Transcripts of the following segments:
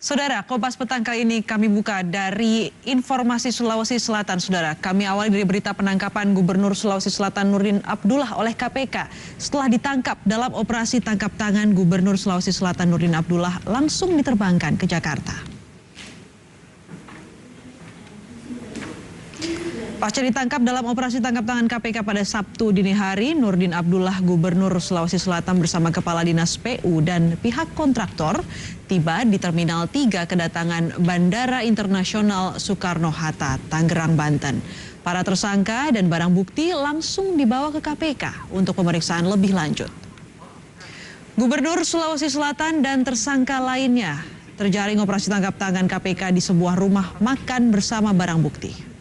Saudara, Kompas Petang kali ini kami buka dari informasi Sulawesi Selatan, Saudara. Kami awali dari berita penangkapan Gubernur Sulawesi Selatan Nurdin Abdullah oleh KPK. Setelah ditangkap dalam operasi tangkap tangan, Gubernur Sulawesi Selatan Nurdin Abdullah langsung diterbangkan ke Jakarta. Pasca ditangkap dalam operasi tangkap tangan KPK pada Sabtu dini hari, Nurdin Abdullah, Gubernur Sulawesi Selatan bersama Kepala Dinas PU dan pihak kontraktor tiba di Terminal 3 kedatangan Bandara Internasional Soekarno-Hatta, Tangerang, Banten. Para tersangka dan barang bukti langsung dibawa ke KPK untuk pemeriksaan lebih lanjut. Gubernur Sulawesi Selatan dan tersangka lainnya terjaring operasi tangkap tangan KPK di sebuah rumah makan bersama barang bukti.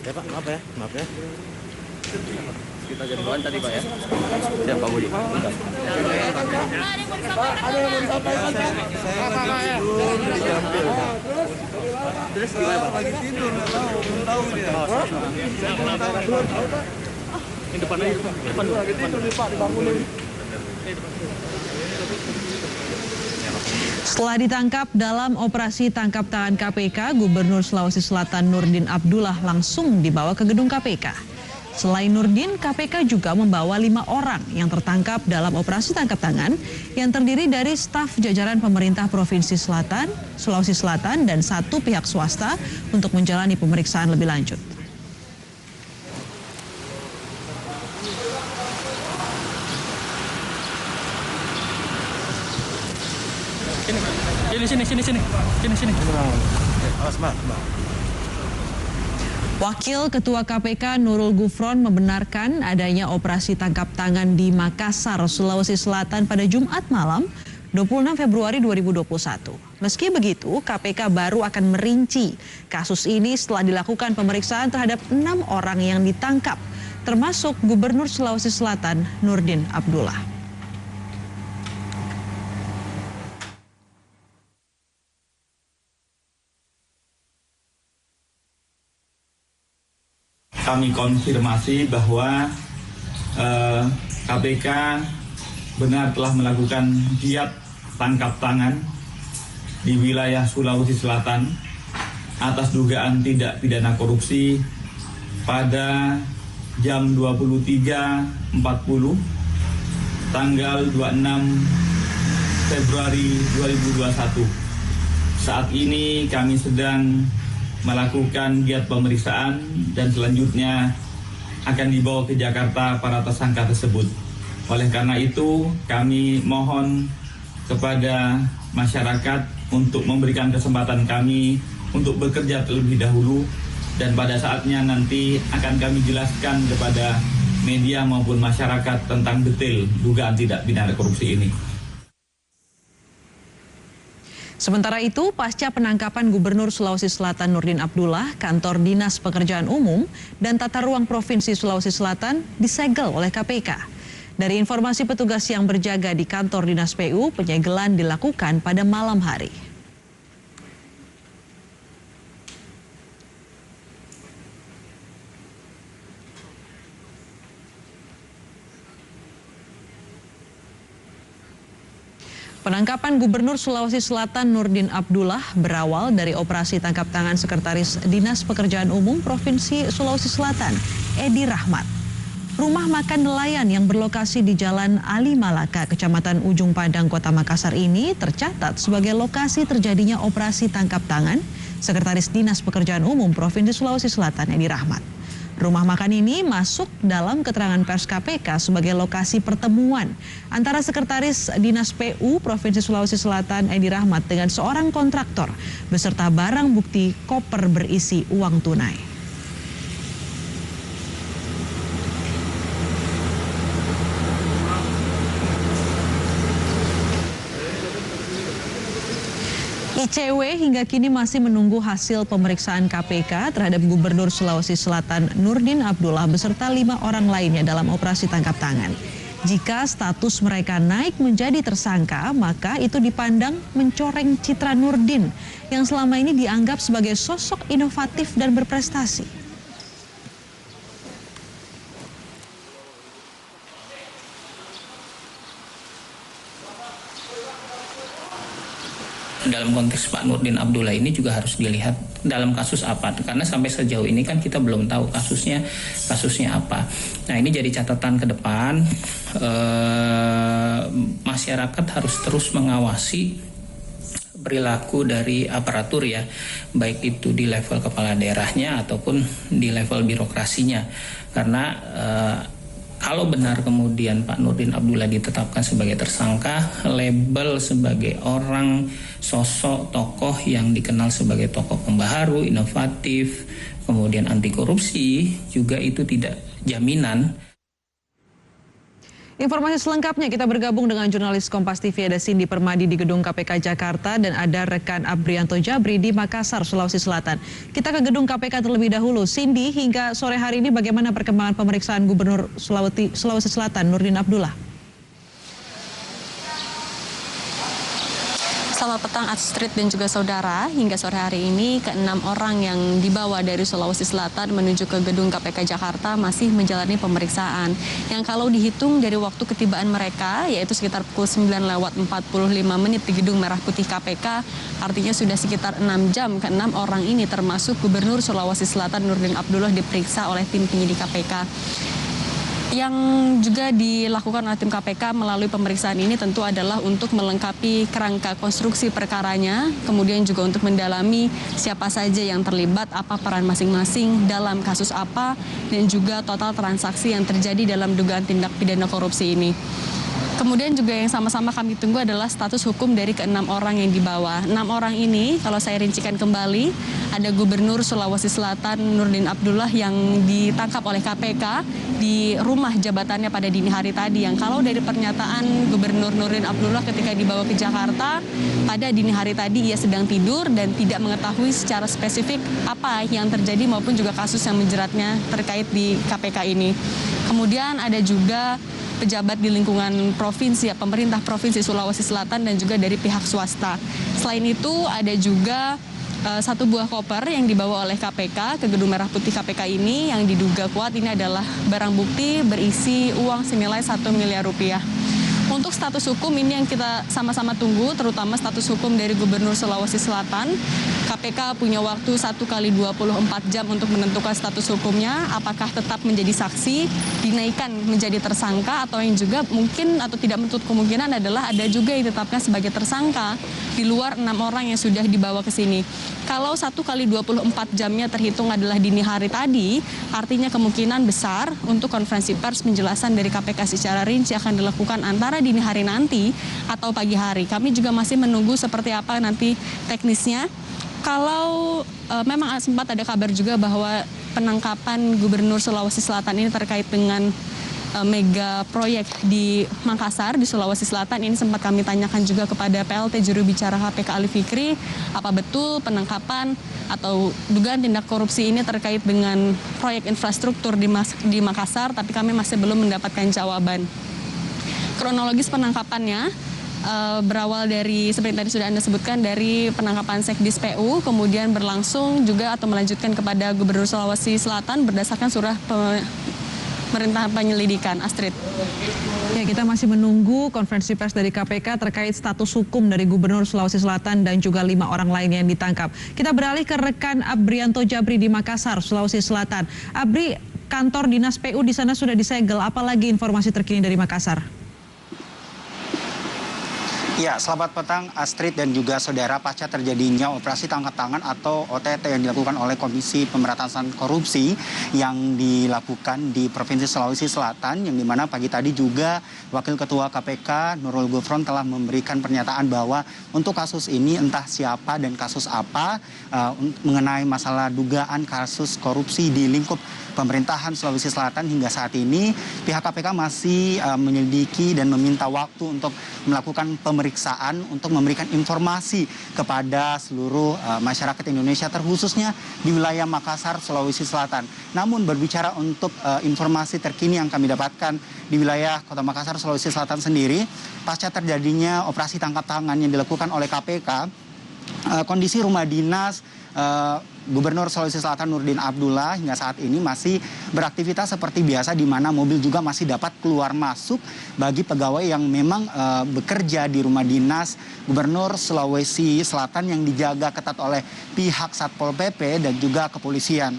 Ya Pak, maaf ya. Kita jadi bahan tadi Pak ya. Siap Pak Budi. Ada yang mau disampaikan Pak? Saya lagi tidur diambil. Terus gimana Pak? Lagi tidur, belum tahu dia. Ini depan aja Pak. Depan dulu. Lagi tidur nih Pak, dibangunin. Setelah ditangkap dalam operasi tangkap tangan KPK, Gubernur Sulawesi Selatan Nurdin Abdullah langsung dibawa ke gedung KPK. Selain Nurdin, KPK juga membawa 5 orang yang tertangkap dalam operasi tangkap tangan yang terdiri dari staf jajaran pemerintah Provinsi Sulawesi Selatan dan 1 pihak swasta untuk menjalani pemeriksaan lebih lanjut. Sini. Awas Mbak. Wakil Ketua KPK Nurul Gufron membenarkan adanya operasi tangkap tangan di Makassar, Sulawesi Selatan pada Jumat malam 26 Februari 2021. Meski begitu, KPK baru akan merinci kasus ini setelah dilakukan pemeriksaan terhadap 6 orang yang ditangkap, termasuk Gubernur Sulawesi Selatan Nurdin Abdullah. Kami konfirmasi bahwa KPK benar telah melakukan giat tangkap tangan di wilayah Sulawesi Selatan atas dugaan tindak pidana korupsi pada jam 23.40 tanggal 26 Februari 2021. Saat ini kami sedang melakukan giat pemeriksaan dan selanjutnya akan dibawa ke Jakarta para tersangka tersebut. Oleh karena itu, kami mohon kepada masyarakat untuk memberikan kesempatan kami untuk bekerja terlebih dahulu dan pada saatnya nanti akan kami jelaskan kepada media maupun masyarakat tentang detail dugaan tindak pidana korupsi ini. Sementara itu, pasca penangkapan Gubernur Sulawesi Selatan Nurdin Abdullah, kantor Dinas Pekerjaan Umum dan Tata Ruang Provinsi Sulawesi Selatan disegel oleh KPK. Dari informasi petugas yang berjaga di kantor Dinas PU, penyegelan dilakukan pada malam hari. Penangkapan Gubernur Sulawesi Selatan Nurdin Abdullah berawal dari operasi tangkap tangan Sekretaris Dinas Pekerjaan Umum Provinsi Sulawesi Selatan, Edi Rahmat. Rumah makan nelayan yang berlokasi di Jalan Ali Malaka, Kecamatan Ujung Padang, Kota Makassar ini tercatat sebagai lokasi terjadinya operasi tangkap tangan Sekretaris Dinas Pekerjaan Umum Provinsi Sulawesi Selatan, Edi Rahmat. Rumah makan ini masuk dalam keterangan pers KPK sebagai lokasi pertemuan antara Sekretaris Dinas PU Provinsi Sulawesi Selatan Edi Rahmat dengan seorang kontraktor beserta barang bukti koper berisi uang tunai. ICW hingga kini masih menunggu hasil pemeriksaan KPK terhadap Gubernur Sulawesi Selatan Nurdin Abdullah beserta 5 orang lainnya dalam operasi tangkap tangan. Jika status mereka naik menjadi tersangka, maka itu dipandang mencoreng citra Nurdin yang selama ini dianggap sebagai sosok inovatif dan berprestasi. dalam konteks Pak Nurdin Abdullah ini juga harus dilihat dalam kasus apa, karena sampai sejauh ini kan kita belum tahu kasusnya apa. Nah, ini jadi catatan ke depan, masyarakat harus terus mengawasi perilaku dari aparatur ya, baik itu di level kepala daerahnya ataupun di level birokrasinya, karena kalau benar kemudian Pak Nurdin Abdullah ditetapkan sebagai tersangka, label sebagai orang sosok tokoh yang dikenal sebagai tokoh pembaharu, inovatif, kemudian anti korupsi, juga itu tidak jaminan. Informasi selengkapnya kita bergabung dengan jurnalis Kompas TV, ada Cindy Permadi di gedung KPK Jakarta dan ada rekan Abrianto Jabri di Makassar, Sulawesi Selatan. Kita ke gedung KPK terlebih dahulu. Cindy, hingga sore hari ini bagaimana perkembangan pemeriksaan Gubernur Sulawesi Selatan Nurdin Abdullah? Selamat petang Astrid dan juga saudara. Hingga sore hari ini ke-6 orang yang dibawa dari Sulawesi Selatan menuju ke gedung KPK Jakarta masih menjalani pemeriksaan. Yang kalau dihitung dari waktu ketibaan mereka yaitu sekitar pukul 9:45 di gedung Merah Putih KPK, artinya sudah sekitar 6 jam ke-6 orang ini termasuk Gubernur Sulawesi Selatan Nurdin Abdullah diperiksa oleh tim penyidik KPK. Yang juga dilakukan oleh tim KPK melalui pemeriksaan ini tentu adalah untuk melengkapi kerangka konstruksi perkaranya, kemudian juga untuk mendalami siapa saja yang terlibat, apa peran masing-masing dalam kasus apa, dan juga total transaksi yang terjadi dalam dugaan tindak pidana korupsi ini. Kemudian juga yang sama-sama kami tunggu adalah status hukum dari ke-6 orang yang dibawa. 6 orang ini, kalau saya rincikan kembali, ada Gubernur Sulawesi Selatan Nurdin Abdullah yang ditangkap oleh KPK di rumah jabatannya pada dini hari tadi. Yang kalau dari pernyataan Gubernur Nurdin Abdullah ketika dibawa ke Jakarta, pada dini hari tadi ia sedang tidur dan tidak mengetahui secara spesifik apa yang terjadi maupun juga kasus yang menjeratnya terkait di KPK ini. Kemudian ada juga pejabat di lingkungan provinsi, pemerintah Provinsi Sulawesi Selatan dan juga dari pihak swasta. Selain itu ada juga satu buah koper yang dibawa oleh KPK ke gedung Merah Putih KPK ini yang diduga kuat ini adalah barang bukti berisi uang senilai 1 miliar rupiah. Untuk status hukum ini yang kita sama-sama tunggu, terutama status hukum dari Gubernur Sulawesi Selatan. KPK punya waktu 1 kali 24 jam untuk menentukan status hukumnya, apakah tetap menjadi saksi, dinaikkan menjadi tersangka, atau yang juga mungkin atau tidak menutup kemungkinan adalah ada juga yang ditetapkan sebagai tersangka di luar 6 orang yang sudah dibawa ke sini. Kalau 1 kali 24 jamnya terhitung adalah dini hari tadi, artinya kemungkinan besar untuk konferensi pers penjelasan dari KPK secara rinci akan dilakukan antara dini hari nanti atau pagi hari. Kami juga masih menunggu seperti apa nanti teknisnya. Kalau memang sempat ada kabar juga bahwa penangkapan Gubernur Sulawesi Selatan ini terkait dengan mega proyek di Makassar di Sulawesi Selatan, ini sempat kami tanyakan juga kepada PLT juru bicara KPK Ali Fikri, apa betul penangkapan atau dugaan tindak korupsi ini terkait dengan proyek infrastruktur di Makassar, tapi kami masih belum mendapatkan jawaban. Kronologis penangkapannya berawal dari, seperti tadi sudah Anda sebutkan, dari penangkapan Sekdis PU, kemudian berlangsung juga atau melanjutkan kepada Gubernur Sulawesi Selatan berdasarkan surah pemerintahan penyelidikan. Astrid. Ya, kita masih menunggu konferensi pers dari KPK terkait status hukum dari Gubernur Sulawesi Selatan dan juga 5 orang lainnya yang ditangkap. Kita beralih ke rekan Abrianto Jabri di Makassar, Sulawesi Selatan. Abri, kantor dinas PU di sana sudah disegel. Apalagi informasi terkini dari Makassar? Ya, selamat petang Astrid dan juga saudara. Pasca terjadinya operasi tangkap tangan atau OTT yang dilakukan oleh Komisi Pemberantasan Korupsi yang dilakukan di Provinsi Sulawesi Selatan, yang dimana pagi tadi juga Wakil Ketua KPK Nurul Gufron telah memberikan pernyataan bahwa untuk kasus ini entah siapa dan kasus apa mengenai masalah dugaan kasus korupsi di lingkup pemerintahan Sulawesi Selatan hingga saat ini pihak KPK masih menyelidiki dan meminta waktu untuk melakukan pemeriksaan untuk memberikan informasi kepada seluruh masyarakat Indonesia terkhususnya di wilayah Makassar, Sulawesi Selatan. Namun berbicara untuk informasi terkini yang kami dapatkan di wilayah Kota Makassar, Sulawesi Selatan sendiri, pasca terjadinya operasi tangkap tangan yang dilakukan oleh KPK, kondisi rumah dinas Gubernur Sulawesi Selatan Nurdin Abdullah hingga saat ini masih beraktivitas seperti biasa, di mana mobil juga masih dapat keluar masuk bagi pegawai yang memang bekerja di rumah dinas Gubernur Sulawesi Selatan yang dijaga ketat oleh pihak Satpol PP dan juga kepolisian.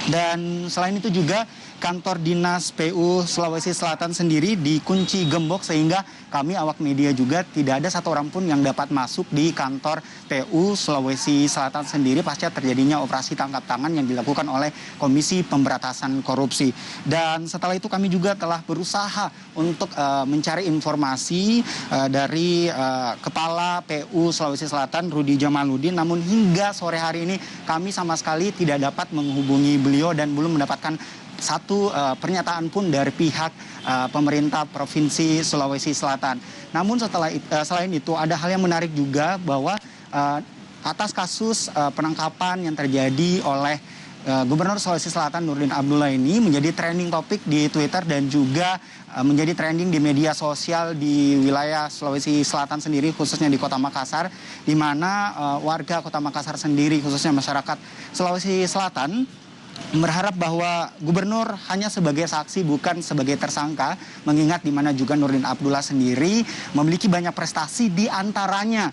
Dan selain itu juga kantor dinas PU Sulawesi Selatan sendiri dikunci gembok, sehingga kami awak media juga tidak ada satu orang pun yang dapat masuk di kantor PU Sulawesi Selatan sendiri pasca terjadinya operasi tangkap tangan yang dilakukan oleh Komisi Pemberantasan Korupsi. Dan setelah itu kami juga telah berusaha untuk mencari informasi dari Kepala PU Sulawesi Selatan Rudi Jamaludin, namun hingga sore hari ini kami sama sekali tidak dapat menghubungi beliau dan belum mendapatkan satu pernyataan pun dari pihak pemerintah Provinsi Sulawesi Selatan. Namun selain itu ada hal yang menarik juga, bahwa atas kasus penangkapan yang terjadi oleh Gubernur Sulawesi Selatan Nurdin Abdullah ini menjadi trending topik di Twitter dan juga menjadi trending di media sosial di wilayah Sulawesi Selatan sendiri, khususnya di Kota Makassar, di mana warga Kota Makassar sendiri, khususnya masyarakat Sulawesi Selatan, berharap bahwa gubernur hanya sebagai saksi bukan sebagai tersangka, mengingat di mana juga Nurdin Abdullah sendiri memiliki banyak prestasi, di antaranya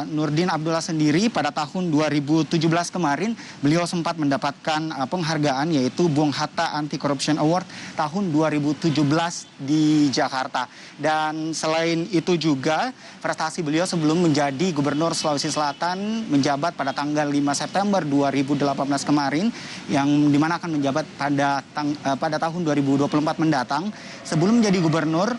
Nurdin Abdullah sendiri pada tahun 2017 kemarin beliau sempat mendapatkan penghargaan, yaitu Bung Hatta Anti Corruption Award tahun 2017 di Jakarta. Dan selain itu juga prestasi beliau sebelum menjadi Gubernur Sulawesi Selatan menjabat pada tanggal 5 September 2018 kemarin, yang dimana akan menjabat pada tahun 2024 mendatang. Sebelum menjadi gubernur,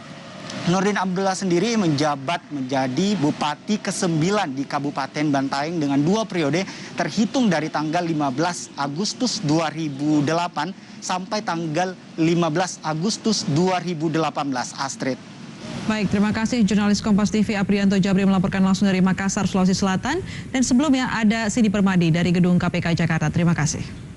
Nurdin Abdullah sendiri menjabat menjadi Bupati ke-9 di Kabupaten Bantaeng dengan 2 periode terhitung dari tanggal 15 Agustus 2008 sampai tanggal 15 Agustus 2018. Astrid. Baik, terima kasih jurnalis Kompas TV Aprianto Jabri melaporkan langsung dari Makassar, Sulawesi Selatan. Dan sebelumnya ada Sidi Permadi dari Gedung KPK Jakarta. Terima kasih.